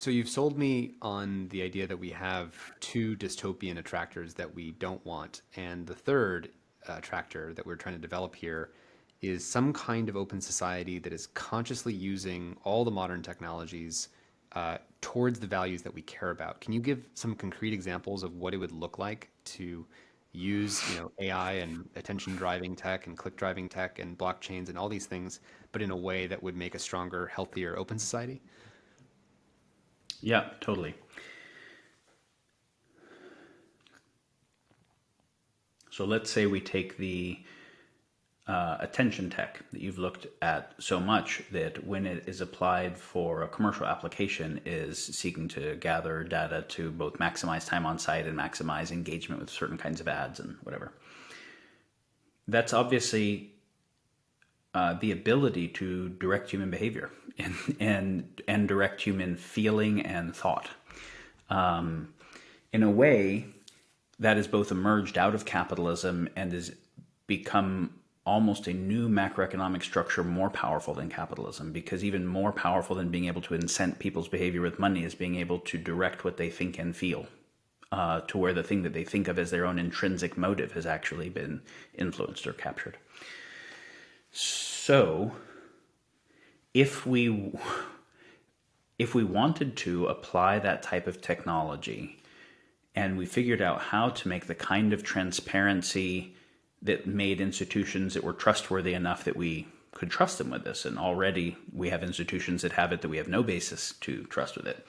So you've sold me on the idea that we have two dystopian attractors that we don't want, and the third attractor that we're trying to develop here is some kind of open society that is consciously using all the modern technologies towards the values that we care about. Can you give some concrete examples of what it would look like to use, AI and attention driving tech and click driving tech and blockchains and all these things, but in a way that would make a stronger, healthier, open society? Yeah, totally. So let's say we take the attention tech that you've looked at so much that when it is applied for a commercial application is seeking to gather data to both maximize time on site and maximize engagement with certain kinds of ads and whatever. That's obviously the ability to direct human behavior and direct human feeling and thought. In a way, that has both emerged out of capitalism and has become almost a new macroeconomic structure more powerful than capitalism, because even more powerful than being able to incent people's behavior with money is being able to direct what they think and feel, to where the thing that they think of as their own intrinsic motive has actually been influenced or captured. So if we wanted to apply that type of technology and we figured out how to make the kind of transparency that made institutions that were trustworthy enough that we could trust them with this, and already we have institutions that have it that we have no basis to trust with it,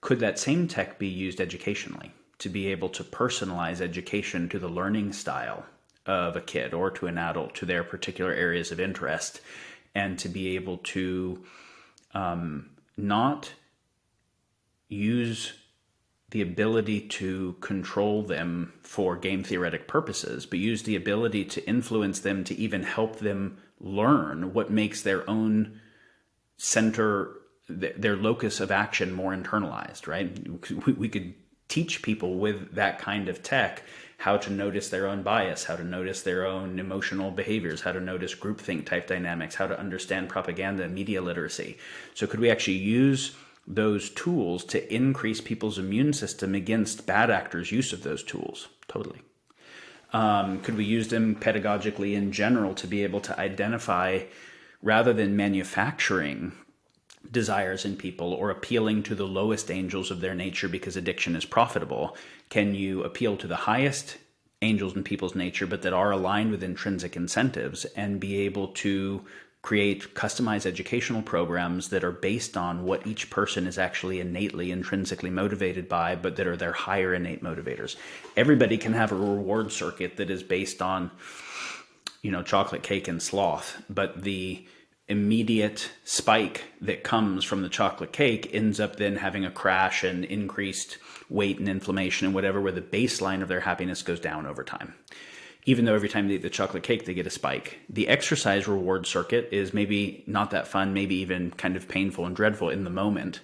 could that same tech be used educationally to be able to personalize education to the learning style of a kid or to an adult, to their particular areas of interest, and to be able to not use the ability to control them for game theoretic purposes, but use the ability to influence them to even help them learn what makes their own center, their locus of action more internalized, right? We could teach people with that kind of tech how to notice their own bias, how to notice their own emotional behaviors, how to notice groupthink type dynamics, how to understand propaganda and media literacy. So could we actually use those tools to increase people's immune system against bad actors' use of those tools? Totally. Could we use them pedagogically in general to be able to identify, rather than manufacturing desires in people or appealing to the lowest angels of their nature because addiction is profitable, can you appeal to the highest angels in people's nature but that are aligned with intrinsic incentives and be able to create customized educational programs that are based on what each person is actually innately, intrinsically motivated by, but that are their higher innate motivators? Everybody can have a reward circuit that is based on, chocolate cake and sloth, but the immediate spike that comes from the chocolate cake ends up then having a crash and increased weight and inflammation and whatever, where the baseline of their happiness goes down over time. Even though every time they eat the chocolate cake, they get a spike. The exercise reward circuit is maybe not that fun, maybe even kind of painful and dreadful in the moment,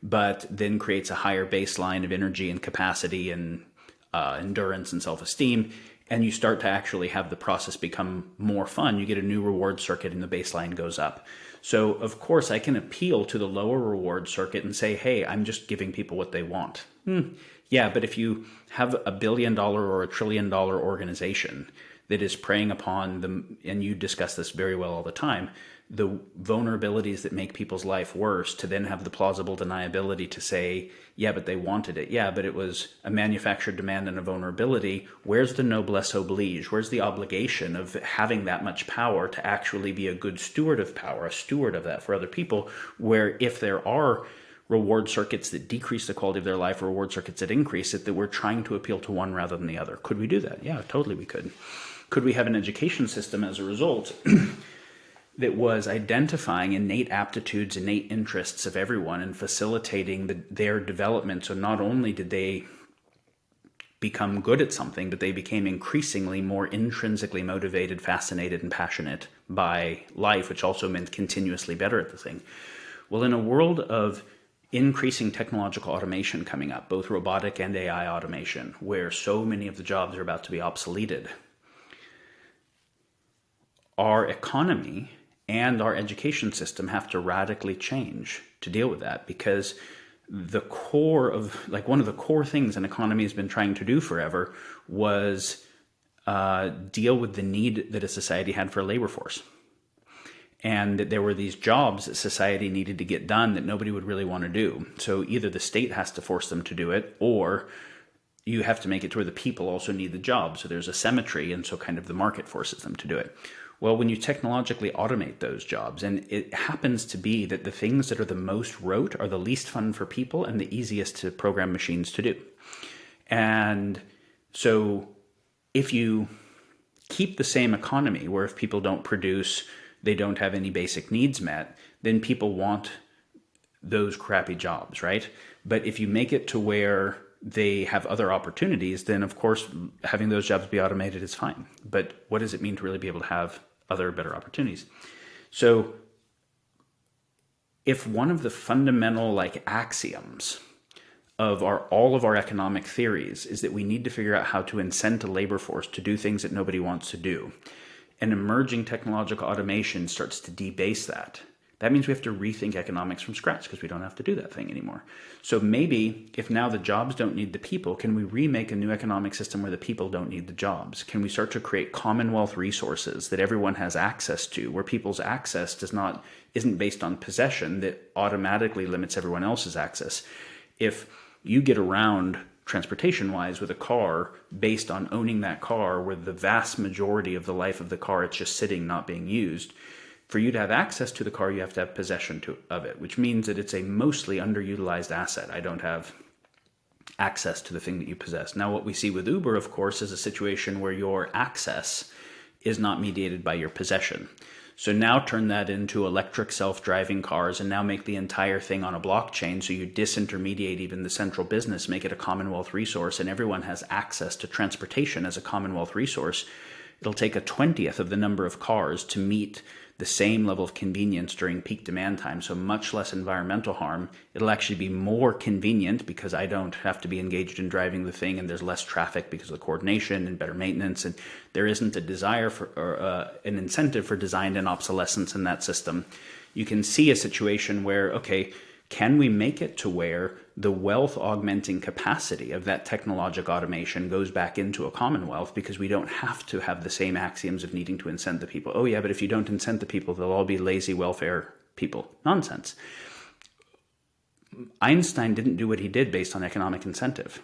but then creates a higher baseline of energy and capacity and endurance and self-esteem. And you start to actually have the process become more fun. You get a new reward circuit and the baseline goes up. So of course I can appeal to the lower reward circuit and say, hey, I'm just giving people what they want. Yeah, but if you have $1 billion or $1 trillion organization that is preying upon them, and you discuss this very well all the time, the vulnerabilities that make people's life worse, to then have the plausible deniability to say, yeah, but they wanted it. Yeah, but it was a manufactured demand and a vulnerability. Where's the noblesse oblige? Where's the obligation of having that much power to actually be a good steward of power, a steward of that for other people, where if there are reward circuits that decrease the quality of their life, or reward circuits that increase it, that we're trying to appeal to one rather than the other? Could we do that? Yeah, totally we could. Could we have an education system as a result that was identifying innate aptitudes, innate interests of everyone and facilitating their development? So not only did they become good at something, but they became increasingly more intrinsically motivated, fascinated, and passionate by life, which also meant continuously better at the thing. Well, in a world of increasing technological automation coming up, both robotic and AI automation, where so many of the jobs are about to be obsoleted, our economy and our education system have to radically change to deal with that, because the core of, like, one of the core things an economy has been trying to do forever was deal with the need that a society had for a labor force. And that there were these jobs that society needed to get done that nobody would really want to do. So either the state has to force them to do it, or you have to make it to where the people also need the job. So there's a symmetry, and so kind of the market forces them to do it. Well, when you technologically automate those jobs, and it happens to be that the things that are the most rote are the least fun for people and the easiest to program machines to do. And so if you keep the same economy, where if people don't produce, they don't have any basic needs met, then people want those crappy jobs, right? But if you make it to where they have other opportunities, then of course having those jobs be automated is fine. But what does it mean to really be able to have other better opportunities? So if one of the fundamental axioms of all of our economic theories is that we need to figure out how to incent a labor force to do things that nobody wants to do, and emerging technological automation starts to debase that, that means we have to rethink economics from scratch, because we don't have to do that thing anymore. So maybe if now the jobs don't need the people, can we remake a new economic system where the people don't need the jobs? Can we start to create commonwealth resources that everyone has access to, where people's access isn't based on possession that automatically limits everyone else's access? If you get around transportation-wise with a car based on owning that car, where the vast majority of the life of the car, it's just sitting, not being used, for you to have access to the car, you have to have possession of it, which means that it's a mostly underutilized asset. I don't have access to the thing that you possess. Now, what we see with Uber, of course, is a situation where your access is not mediated by your possession. So now turn that into electric self-driving cars, and now make the entire thing on a blockchain, so you disintermediate even the central business, make it a commonwealth resource, and everyone has access to transportation as a commonwealth resource. It'll take a 20th of the number of cars to meet the same level of convenience during peak demand time, so much less environmental harm. It'll actually be more convenient because I don't have to be engaged in driving the thing, and there's less traffic because of the coordination and better maintenance, and there isn't a desire for or an incentive for design and obsolescence in that system. You can see a situation where, okay, can we make it to where the wealth augmenting capacity of that technological automation goes back into a commonwealth, because we don't have to have the same axioms of needing to incent the people. Oh yeah, but if you don't incent the people, they'll all be lazy welfare people. Nonsense. Einstein didn't do what he did based on economic incentive.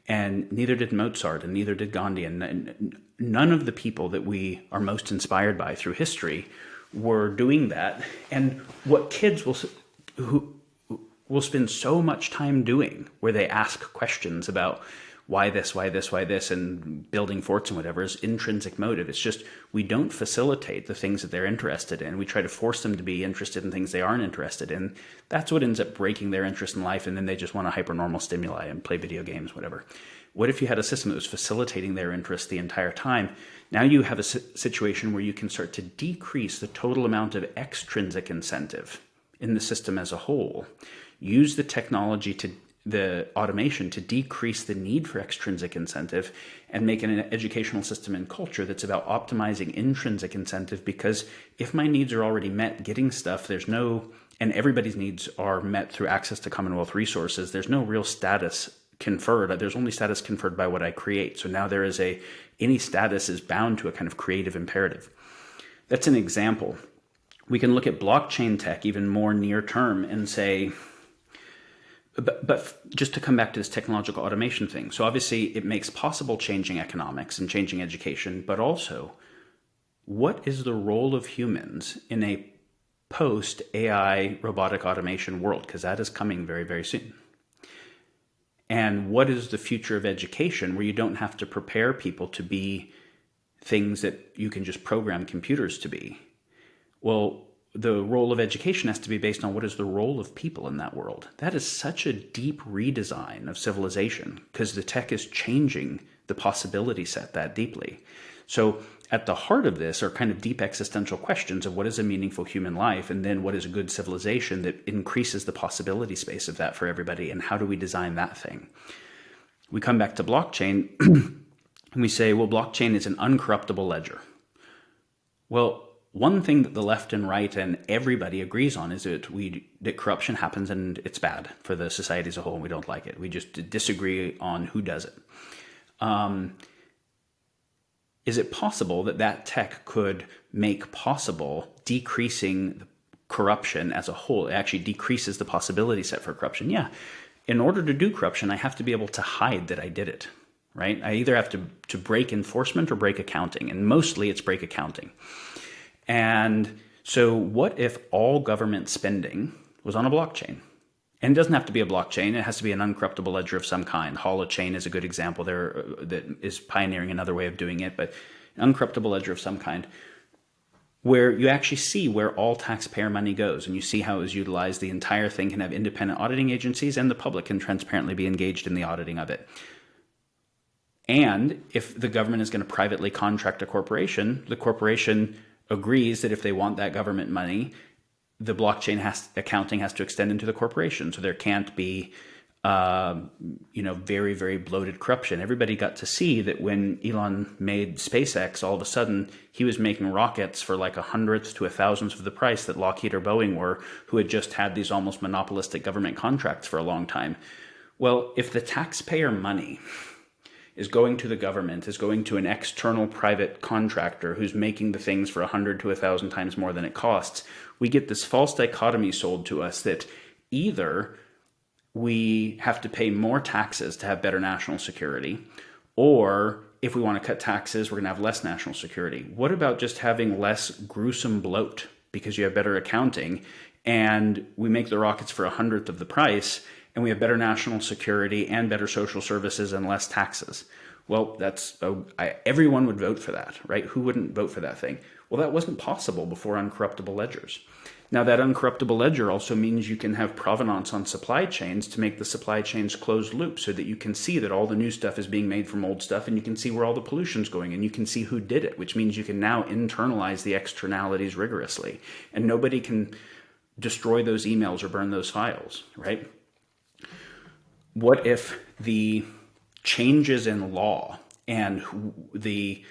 And neither did Mozart, and neither did Gandhi. And none of the people that we are most inspired by through history were doing that. And what kids will spend so much time doing, where they ask questions about why this, and building forts and whatever, is intrinsic motive. It's just, we don't facilitate the things that they're interested in. We try to force them to be interested in things they aren't interested in. That's what ends up breaking their interest in life, and then they just want a hypernormal stimuli and play video games, whatever. What if you had a system that was facilitating their interest the entire time? Now you have a situation where you can start to decrease the total amount of extrinsic incentive in the system as a whole. Use the technology, the automation, to decrease the need for extrinsic incentive, and make an educational system and culture that's about optimizing intrinsic incentive. Because if my needs are already met getting stuff, and everybody's needs are met through access to commonwealth resources, there's no real status conferred. There's only status conferred by what I create. So now any status is bound to a kind of creative imperative. That's an example. We can look at blockchain tech even more near term and say, but just to come back to this technological automation thing. So obviously it makes possible changing economics and changing education, but also, what is the role of humans in a post-AI robotic automation world? Because that is coming very, very soon. And what is the future of education, where you don't have to prepare people to be things that you can just program computers to be? Well, the role of education has to be based on what is the role of people in that world. That is such a deep redesign of civilization, because the tech is changing the possibility set that deeply. So at the heart of this are kind of deep existential questions of what is a meaningful human life, and then what is a good civilization that increases the possibility space of that for everybody, and how do we design that thing? We come back to blockchain and we say, well, blockchain is an uncorruptible ledger. Well, one thing that the left and right and everybody agrees on is that corruption happens and it's bad for the society as a whole and we don't like it. We just disagree on who does it. Is it possible that tech could make possible decreasing corruption as a whole? It actually decreases the possibility set for corruption. Yeah. In order to do corruption, I have to be able to hide that I did it, right? I either have to break enforcement or break accounting, and mostly it's break accounting. And so what if all government spending was on a blockchain? And it doesn't have to be a blockchain. It has to be an uncorruptible ledger of some kind. Holochain is a good example there that is pioneering another way of doing it, but an uncorruptible ledger of some kind where you actually see where all taxpayer money goes and you see how it was utilized. The entire thing can have independent auditing agencies and the public can transparently be engaged in the auditing of it. And if the government is going to privately contract a corporation, the corporation agrees that if they want that government money, the blockchain accounting has to extend into the corporation. So there can't be, very, very bloated corruption. Everybody got to see that when Elon made SpaceX, all of a sudden he was making rockets for like 100th to 1,000th of the price that Lockheed or Boeing were, who had just had these almost monopolistic government contracts for a long time. Well, if the taxpayer money is going to the government, is going to an external private contractor who's making the things for 100 to 1,000 times more than it costs, we get this false dichotomy sold to us that either we have to pay more taxes to have better national security, or if we want to cut taxes, we're going to have less national security. What about just having less gruesome bloat because you have better accounting and we make the rockets for 100th of the price and we have better national security and better social services and less taxes? Well, everyone would vote for that, right? Who wouldn't vote for that thing? Well, that wasn't possible before uncorruptible ledgers. Now, that uncorruptible ledger also means you can have provenance on supply chains to make the supply chains closed loop so that you can see that all the new stuff is being made from old stuff and you can see where all the pollution's going and you can see who did it, which means you can now internalize the externalities rigorously and nobody can destroy those emails or burn those files, right? What if the changes in law and the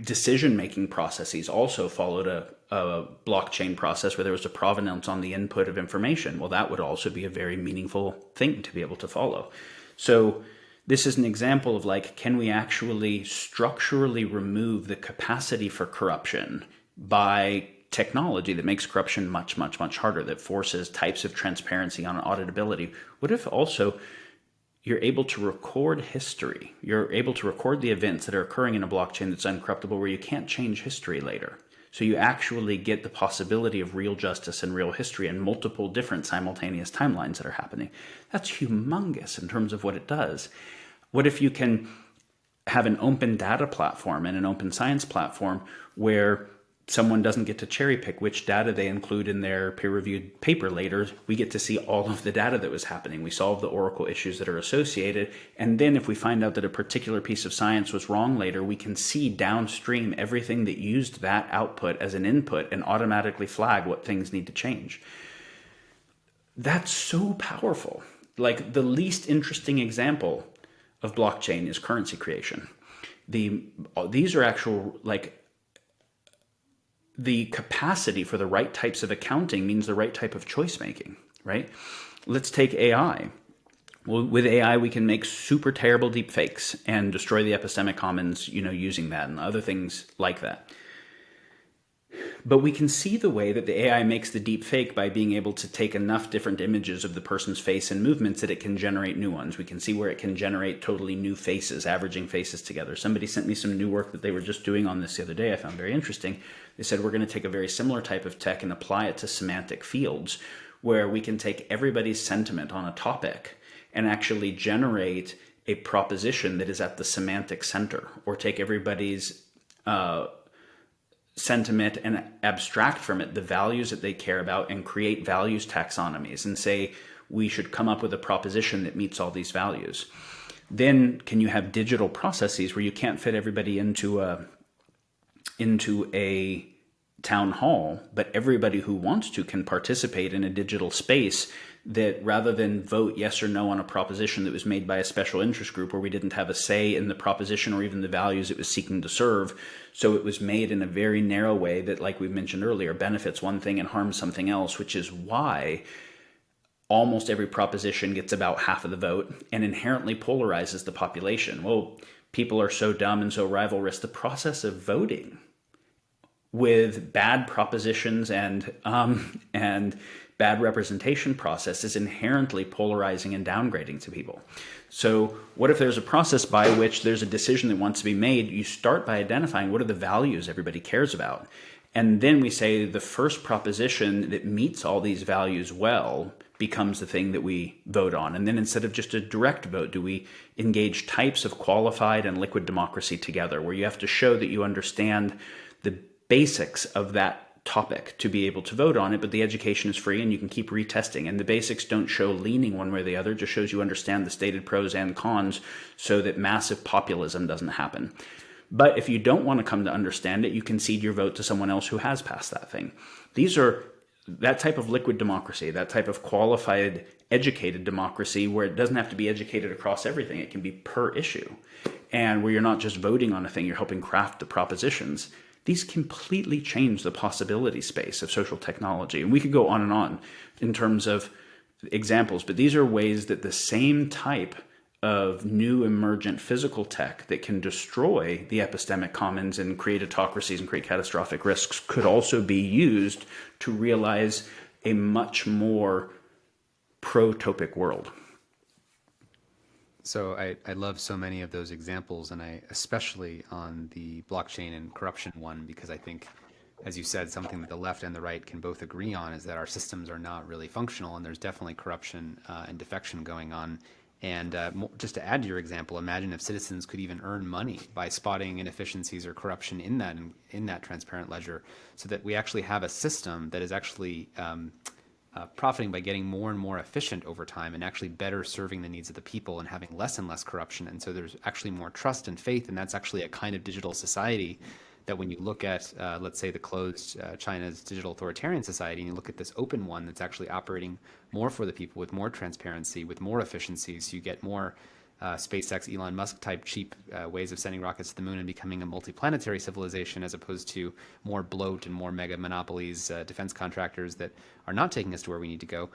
decision-making processes also followed a blockchain process where there was a provenance on the input of information? Well, that would also be a very meaningful thing to be able to follow. So this is an example of can we actually structurally remove the capacity for corruption by technology that makes corruption much, much, much harder, that forces types of transparency on auditability? What if also you're able to record history? You're able to record the events that are occurring in a blockchain that's uncorruptible where you can't change history later. So you actually get the possibility of real justice and real history and multiple different simultaneous timelines that are happening. That's humongous in terms of what it does. What if you can have an open data platform and an open science platform where someone doesn't get to cherry pick which data they include in their peer-reviewed paper later? We get to see all of the data that was happening. We solve the oracle issues that are associated. And then if we find out that a particular piece of science was wrong later, we can see downstream everything that used that output as an input and automatically flag what things need to change. That's so powerful. The least interesting example of blockchain is currency creation. These are actual, the capacity for the right types of accounting means the right type of choice making, right? Let's take AI. Well, with AI, we can make super terrible deep fakes and destroy the epistemic commons, using that and other things like that. But we can see the way that the AI makes the deep fake by being able to take enough different images of the person's face and movements that it can generate new ones. We can see where it can generate totally new faces, averaging faces together. Somebody sent me some new work that they were just doing on this the other day. I found very interesting. They said, we're going to take a very similar type of tech and apply it to semantic fields where we can take everybody's sentiment on a topic and actually generate a proposition that is at the semantic center, or take everybody's sentiment and abstract from it the values that they care about and create values taxonomies and say we should come up with a proposition that meets all these values. Then can you have digital processes where you can't fit everybody into a town hall, but everybody who wants to can participate in a digital space that rather than vote yes or no on a proposition that was made by a special interest group where we didn't have a say in the proposition or even the values it was seeking to serve, so it was made in a very narrow way that, like we mentioned earlier, benefits one thing and harms something else, which is why almost every proposition gets about half of the vote and inherently polarizes the population. Well, people are so dumb and so rivalrous. The process of voting with bad propositions and bad representation process is inherently polarizing and downgrading to people. So what if there's a process by which there's a decision that wants to be made? You start by identifying what are the values everybody cares about. And then we say the first proposition that meets all these values well becomes the thing that we vote on. And then instead of just a direct vote, do we engage types of qualified and liquid democracy together, where you have to show that you understand the basics of that topic to be able to vote on it, but the education is free and you can keep retesting. And the basics don't show leaning one way or the other, just shows you understand the stated pros and cons so that massive populism doesn't happen. But if you don't want to come to understand it, you concede your vote to someone else who has passed that thing. These are that type of liquid democracy, that type of qualified, educated democracy where it doesn't have to be educated across everything. It can be per issue. And where you're not just voting on a thing, you're helping craft the propositions. These completely change the possibility space of social technology. And we could go on in terms of examples, but these are ways that the same type of new emergent physical tech that can destroy the epistemic commons and create autocracies and create catastrophic risks could also be used to realize a much more protopic world. So I love so many of those examples, and I especially on the blockchain and corruption one, because I think, as you said, something that the left and the right can both agree on is that our systems are not really functional, and there's definitely corruption and defection going on. And just to add to your example, imagine if citizens could even earn money by spotting inefficiencies or corruption in that transparent ledger, so that we actually have a system that is actually profiting by getting more and more efficient over time and actually better serving the needs of the people and having less and less corruption. And so there's actually more trust and faith, and that's actually a kind of digital society that when you look at, let's say, the closed China's digital authoritarian society, and you look at this open one that's actually operating more for the people with more transparency, with more efficiencies, you get more SpaceX, Elon Musk type cheap ways of sending rockets to the moon and becoming a multiplanetary civilization, as opposed to more bloat and more mega monopolies, defense contractors that are not taking us to where we need to go.